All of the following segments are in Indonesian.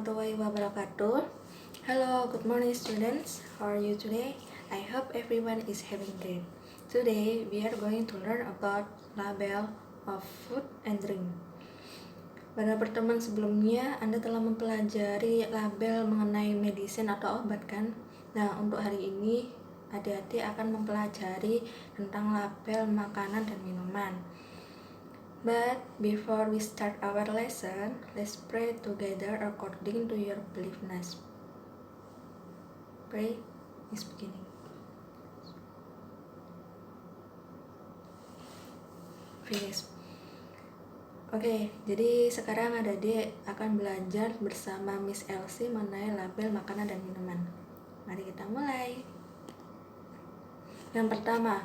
warahmatullahi wabarakatuh. Hello, good morning students. How are you today? I hope everyone is having great. Today we are going to learn about label of food and drink. Pada pertemuan sebelumnya Anda telah mempelajari label mengenai medicine atau obat kan? Nah, untuk hari ini adik-adik akan mempelajari tentang label makanan dan minuman. But before we start our lesson, let's pray together according to your beliefness. Pray is beginning. Finish. Oke, jadi sekarang adik-adik akan belajar bersama Miss Elsie mengenai label makanan dan minuman. Mari kita mulai. Yang pertama,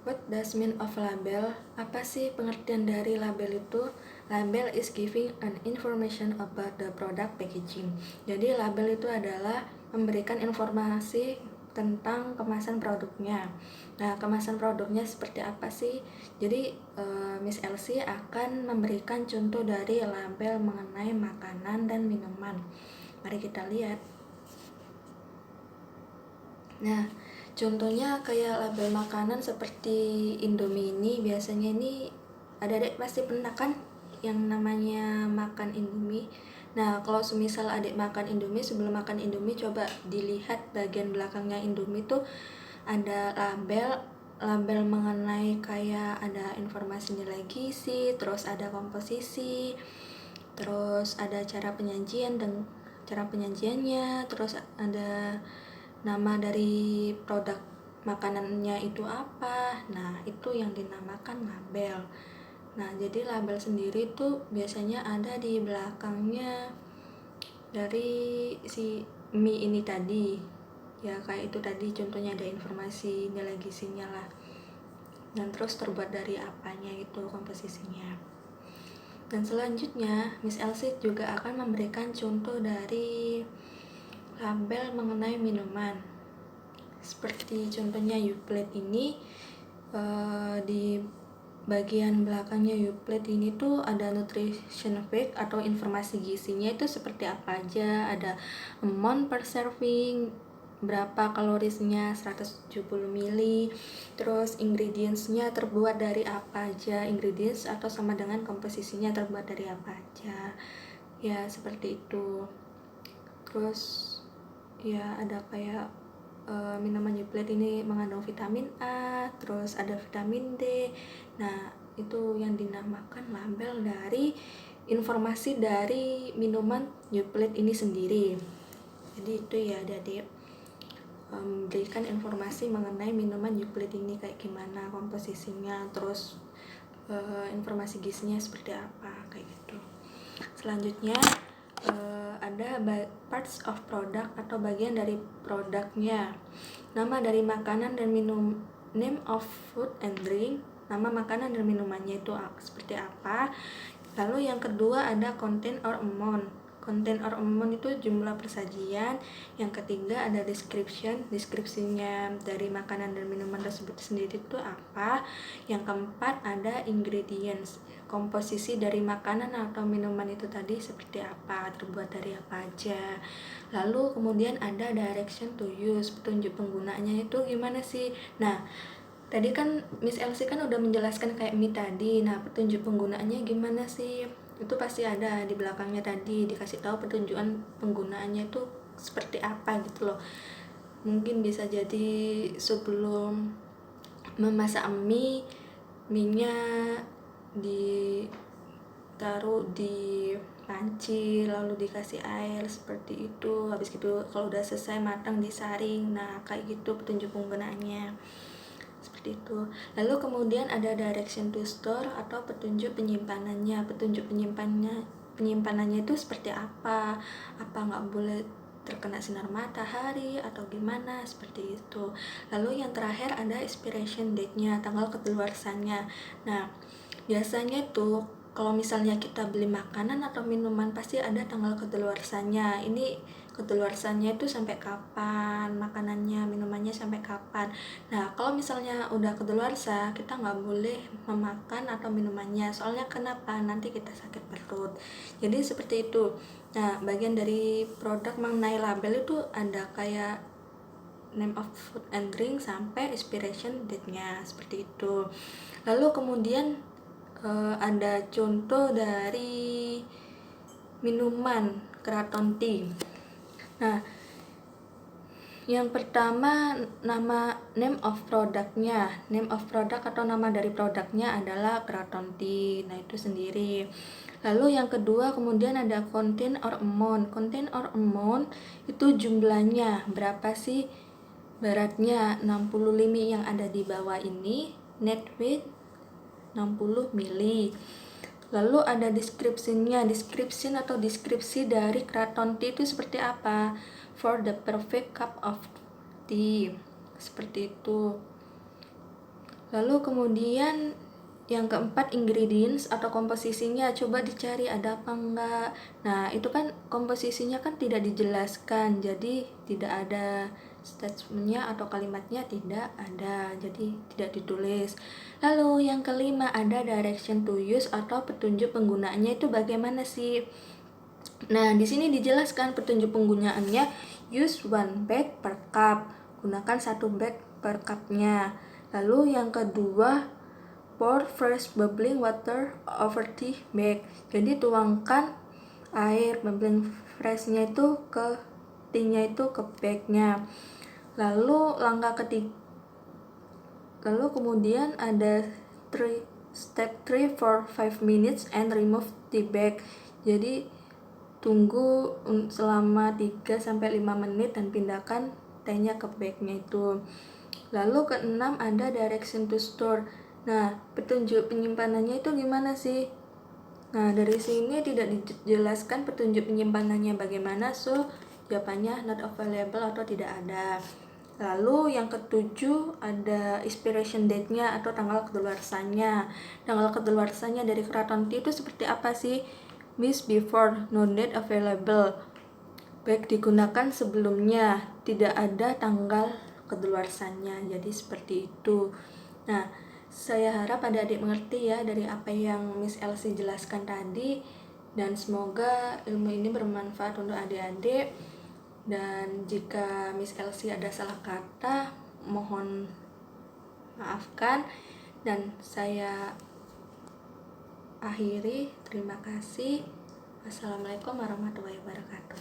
what does mean of label? Apa sih pengertian dari label itu? Label is giving an information about the product packaging. Jadi label itu adalah memberikan informasi tentang kemasan produknya. Nah, kemasan produknya seperti apa sih? Jadi Miss Elsie akan memberikan contoh dari label mengenai makanan dan minuman. Mari kita lihat. Nah, contohnya kayak label makanan seperti Indomie ini, biasanya ini adik-adik pasti pernah kan yang namanya makan Indomie. Nah, kalau semisal adik makan Indomie, sebelum makan Indomie coba dilihat bagian belakangnya Indomie tuh ada label mengenai kayak ada informasi nilai gizi, terus ada komposisi, terus ada cara penyajian dan cara penyajiannya, terus ada nama dari produk makanannya itu apa. Nah, itu yang dinamakan label. Nah, jadi label sendiri tuh biasanya ada di belakangnya dari si mie ini tadi. Ya, kayak itu tadi contohnya ada informasi nilai gizinya lah. Dan terus terbuat dari apanya itu komposisinya. Dan selanjutnya, Miss Elsie juga akan memberikan contoh dari label mengenai minuman. Seperti contohnya Yoplait ini, di bagian belakangnya Yoplait ini tuh ada nutrition fact atau informasi gizinya itu seperti apa aja, ada amount per serving, berapa kalorisnya 170 ml, terus ingredientsnya terbuat dari apa aja, ingredients atau sama dengan komposisinya terbuat dari apa aja, ya seperti itu. Terus ya ada kayak minuman Yoplait ini mengandung vitamin A, terus ada vitamin D. Nah, itu yang dinamakan label dari informasi dari minuman Yoplait ini sendiri. Jadi itu ya adik-adik, berikan informasi mengenai minuman Yoplait ini kayak gimana komposisinya, terus informasi gizinya seperti apa, kayak gitu. Selanjutnya ada parts of product atau bagian dari produknya. Nama dari makanan dan minum, name of food and drink, nama makanan dan minumannya itu seperti apa. Lalu yang kedua ada content or amount. Content or amount itu jumlah persajian. Yang ketiga ada description, deskripsinya dari makanan dan minuman tersebut sendiri itu apa. Yang keempat ada ingredients, komposisi dari makanan atau minuman itu tadi seperti apa, terbuat dari apa aja. Lalu kemudian ada direction to use, petunjuk penggunaannya itu gimana sih. Nah, tadi kan Miss Elsie kan udah menjelaskan kayak mie tadi. Nah, petunjuk penggunaannya gimana sih? Itu pasti ada di belakangnya tadi, dikasih tahu petunjukan penggunaannya itu seperti apa gitu loh. Mungkin bisa jadi sebelum memasak mie-nya ditaruh di panci lalu dikasih air seperti itu. Habis gitu kalau udah selesai matang disaring. Nah, kayak gitu petunjuk penggunaannya. Seperti itu. Lalu kemudian ada direction to store atau petunjuk penyimpanannya. Petunjuk penyimpanannya itu seperti apa nggak boleh terkena sinar matahari atau gimana, seperti itu. Lalu yang terakhir ada expiration date-nya, tanggal kedaluarsanya. Nah, biasanya tuh kalau misalnya kita beli makanan atau minuman pasti ada tanggal kedaluarsanya. Ini kedaluarsanya itu sampai kapan, makanannya, minumannya sampai kapan. Nah, kalau misalnya udah kedaluarsa, kita nggak boleh memakan atau minumannya. Soalnya kenapa? Nanti kita sakit perut. Jadi seperti itu. Nah, bagian dari produk mengenai label itu ada kayak name of food and drink sampai expiration date-nya, seperti itu. Lalu kemudian ada contoh dari minuman Kraton Tea. Nah, yang pertama name of product atau nama dari produknya adalah Kraton Tea. Nah, itu sendiri. Lalu yang kedua kemudian ada contain or amount. Contain or amount itu jumlahnya berapa sih? Beratnya 65 yang ada di bawah ini, net weight 60 mili. Lalu ada description-nya. Description atau deskripsi dari Kraton Tea itu seperti apa? For the perfect cup of tea. Seperti itu. Lalu kemudian yang keempat, ingredients atau komposisinya, coba dicari ada apa enggak. Nah, itu kan komposisinya kan tidak dijelaskan, jadi tidak ada statementnya atau kalimatnya, tidak ada, jadi tidak ditulis. Lalu yang kelima ada direction to use atau petunjuk penggunaannya, itu bagaimana sih? Nah, di sini dijelaskan petunjuk penggunaannya, use one bag per cup, gunakan satu bag per cupnya. Lalu yang kedua, pour fresh bubbling water over tea bag. Jadi tuangkan air bubbling freshnya itu ke tea-nya itu ke bagnya. Lalu kemudian ada step 3 for 5 minutes and remove tea bag. Jadi tunggu selama 3-5 menit dan pindahkan tehnya ke bagnya itu. Lalu keenam ada direction to store. Nah, petunjuk penyimpanannya itu gimana sih? Nah, dari sini tidak dijelaskan petunjuk penyimpanannya bagaimana, so jawabannya not available atau tidak ada. Lalu yang ketujuh ada expiration date-nya atau tanggal kedaluarsanya. Tanggal kedaluarsanya dari Kraton Tea itu seperti apa sih? Miss before, no date available. Baik digunakan sebelumnya, tidak ada tanggal kedaluarsanya. Jadi seperti itu. Nah, saya harap adik-adik mengerti ya dari apa yang Miss Elsie jelaskan tadi, dan semoga ilmu ini bermanfaat untuk adik-adik. Dan jika Miss Elsie ada salah kata, mohon maafkan, dan saya akhiri. Terima kasih. Wassalamualaikum warahmatullahi wabarakatuh.